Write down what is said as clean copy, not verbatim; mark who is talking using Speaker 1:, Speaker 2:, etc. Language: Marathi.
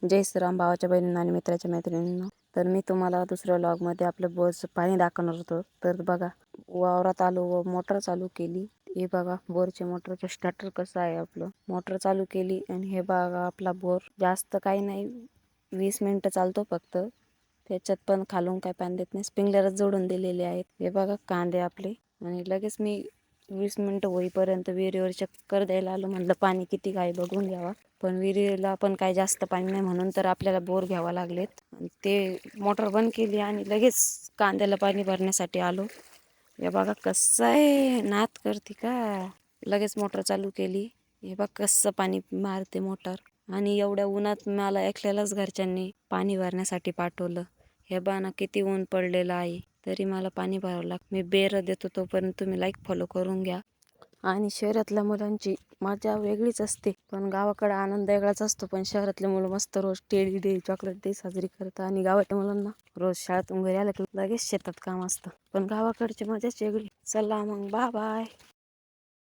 Speaker 1: जय श्रीराम भावाच्या बहिणींना आणि मित्राच्या मैत्रिणींना. तर मी तुम्हाला दुसऱ्या व्लॉगमध्ये आपलं बोरचं पाणी दाखवणार होतो. तर बघा, वावरात आलो व मोटर चालू केली. हे बघा बोरचे मोटरचं स्टार्टर कसं आहे. आपलं मोटर चालू केली आणि हे बघा आपला बोर जास्त काही नाही, 20 मिनिटं चालतो फक्त. त्याच्यात पण खालून काय पाणी देत नाही, स्प्रिंकलरच जोडून दिलेले आहेत. हे बघा कांदे आपले. आणि लगेच मी 20 मिनिटं होईपर्यंत विहिरीवर चक्कर द्यायला आलो. म्हटलं पाणी किती काय बघून घ्यावा, पण विहिरीला पण काय जास्त पाणी नाही म्हणून तर आपल्याला बोर घ्यावा लागलेत. ते मोटर बंद केली आणि लगेच कांद्याला पाणी भरण्यासाठी आलो. हे बघा कसं आहे, नाद करते का. लगेच मोटर चालू केली. हे बघ कसं पाणी मारते मोटर. आणि एवढ्या उन्हात मला एकल्यालाच घरच्यांनी पाणी भरण्यासाठी पाठवलं. हे बघा ना किती ऊन पडलेलं आहे, तरी मला पाणी भरावं लागतं. मी बेर देतो तोपर्यंत तुम्ही लाईक फॉलो करून घ्या. आणि शहरातल्या मुलांची मजा वेगळीच असते, पण गावाकडे आनंद वेगळाच असतो. पण शहरातले मुलं मस्त रोज टेडी डे, चॉकलेट डे साजरी करतात. आणि गावाच्या मुलांना रोज शाळेतून घरी आलं की लगेच शेतात काम असतं. पण गावाकडची मजाच वेगळी. चला मग, बाय बाय.